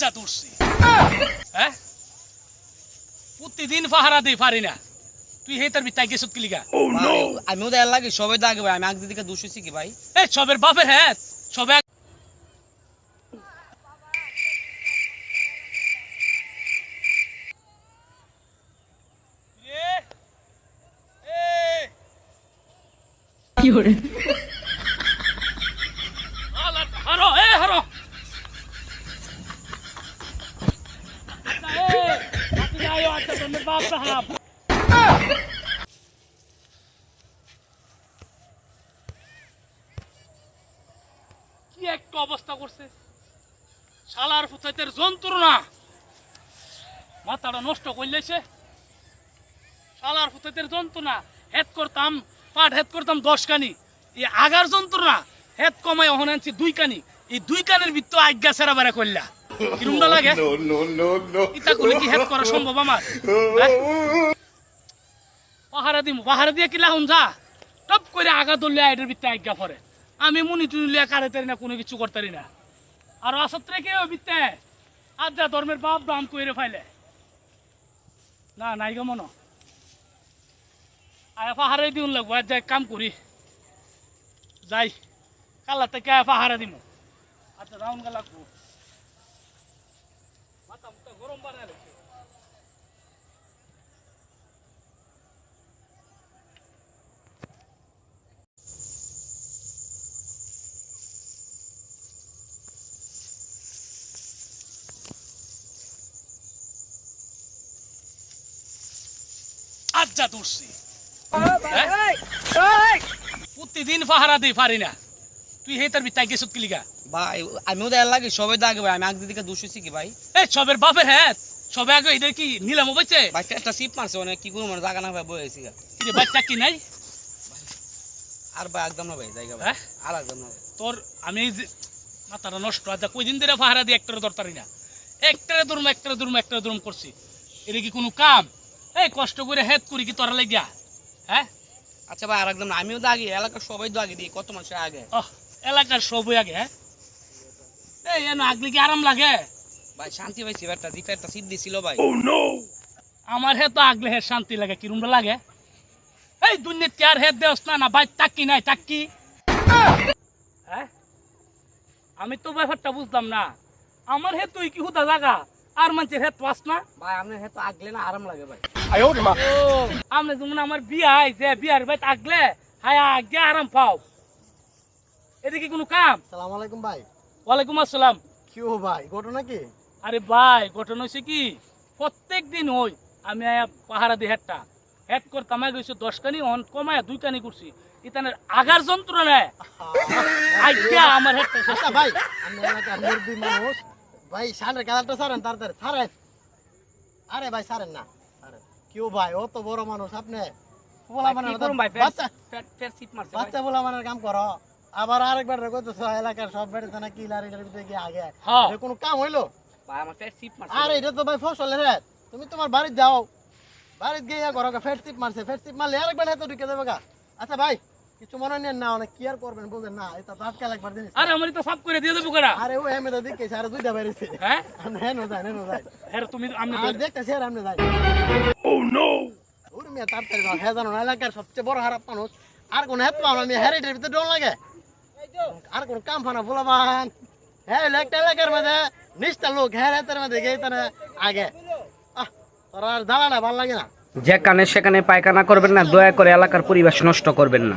আচ্ছা ধরছি হ্যাঁ প্রতিদিন পাহারা দিই পারি না তুই হে তার বিতাই গেছত কি লিগা আমিও দেয়ার লাগে সবাই দাগে ভাই আমি আগদিকে দোষ হইছি কি ভাই এই সবের বাপের হ্যাঁ সবে কি হরে হারো এ হারো কি একটা অবস্থা করছে শালার ফুতাইতের যন্ত্রণা মাথাটা নষ্ট করলেছে শালার ফুতাইতের যন্ত্রণা হেড করতাম পাট হেড করতাম 10 কানি এই আগার যন্ত্রণা হেড কমাই ওখানে আনছি 2 কানি এই 2 কানের ভিতর আজ্ঞা সেরা বেড়া করলা কিরমটা লাগে ইটা করলে কি হেড করা সম্ভব আমার পাহারা দিয়ে কি লাহুন যা টপ করে আগা ধরলে আইডের ভিতরে আজ্ঞা পরে আমি মুনি টুনি লিয়া কারে তারি না কোনো কিছু করতারি না আর আসত্রে কে ভিতরে আজ যা ধর্মের বাপ দাম কইরে ফাইলে না নাই গো মনো আয়া পাহাড়ে দিউন লাগবো আজ যাই কাম করি যাই কালা থেকে আয়া পাহাড়ে দিমু আচ্ছা রাউন গা লাগবো মাথা মুখটা গরম বানায় রেখে আচ্ছা ধরছি প্রতিদিন পাহারা দিই পারি না তুই হে তার বিতাই গেছত কি লিগা ভাই আমিও দেয়ার লাগে সবাই দাগে ভাই আমি আগদিকে দোষ হইছি কি ভাই এই সবের বাপের হ্যাঁ সবে আগে এদের কি নিলাম হইছে ভাই একটা সিপ মারছে অনেক কি করব মানে জায়গা না ভাই বই আইছি কি বাচ্চা কি নাই আর ভাই একদম না ভাই জায়গা ভাই হ্যাঁ আর একদম না ভাই তোর আমি এই যে মাথাটা নষ্ট আজ কয়দিন ধরে পাহারা দিয়ে একটারে দরতারি না একটারে দুরম করছি এটা কি কোনো কাম এই কষ্ট করে হেড করি কি তোরা লাগিয়া হ্যাঁ আচ্ছা ভাই আর একদম না আমিও দাগি এলাকার সবাই দাগে দিই কত মানুষ আগে এলাকার সবই আগে হ্যাঁ এই এন আগলে কি আরাম লাগে ভাই শান্তি পাইছি একটা দিতে একটা সিপ দিছিল ভাই আমার হে তো আগলে হে শান্তি লাগে কিরমটা লাগে এই দুনিয়া কি আর হেড দেওস না ভাই টাক্কি নাই টাক্কি হ্যাঁ আমি তো ব্যাপারটা বুঝলাম না আমার হে তুই কি হুদা জাগা আর মানুষের হেড পাস না ভাই আপনার হে তো আগলে না আরাম লাগে ভাই ও আমি যেমন আমার বিয়া যে বিয়ার ভাই আগলে হায় আগে আরাম পাও এটা কি কোনো কাম সালাম আলাইকুম ভাই। ওয়ালাইকুম আসসালাম কি ও ভাই ঘটনা কি? আরে ভাই ঘটনা হয়েছে কি প্রত্যেক দিন ওই আমি পাহারা দিয়ে হেড করতাম আগে 10 কানি অন কমায় 2 কানি করছি ইতানের আগার যন্ত্র নেয় আজ্ঞা আমার হেড আচ্ছা ভাই আমি এলাকার মুরব্বী মানুষ ভাই সানের কালারটা ছাড়েন তাড়াতাড়ি ছাড়েন। আরে ভাই ছাড়েন না ছাড়েন। কি ও ভাই অত বড় মানুষ আপনি বলা মানে বাচ্চা ফের সিপ মারছে বাচ্চা বলা মানে কাম করো আবার আরেকবার কইতেছ এলাকার সব বেড়ে না কি লারিটার ভিতরে গিয়ে আগে এটা কোনো কাম হইলো ভাই আমার ফের সিপ মারছে আরে এটা তো ভাই ফসলের রে তুমি তোমার বাড়িতে যাও বাড়িতে গিয়ে ঘর ফের সিপ মারছে ফের সিপ মারলে আরেকবার এত ঢুকে দেবে গা। আচ্ছা ভাই কিছু মনে নেন না অনেক কেয়ার করবেন বুঝেন না এটা টাটকা লাগবার জিনিস আরে আমি তো সাফ করে দিয়ে দেবো করা আরে ও এমএ তো দেখে আরে দুইটা বেরিয়েছে হ্যাঁ হেন যাই হ্যাঁ তুমি আমি আর দেখতেছি আর আমনে যাই ও নো ওরে মিয়া তাড়াতাড়ি না হে জানো না এলাকার সবচেয়ে বড় খারাপ মানুষ আর কোন হেত পাও না আমি হেরিটের ভিতরে ডর লাগে আর কোন কাম ফানা বলাবান হ্যাঁ একটা এলাকার মধ্যে নিষ্ঠা লোক হ্যাঁ হেতের মধ্যে গিয়ে তারা আগে তোর আর জ্বালাটা ভালো লাগে না যেখানে সেখানে পায়খানা করবেন না দয়া করে এলাকার পরিবেশ নষ্ট করবেন না।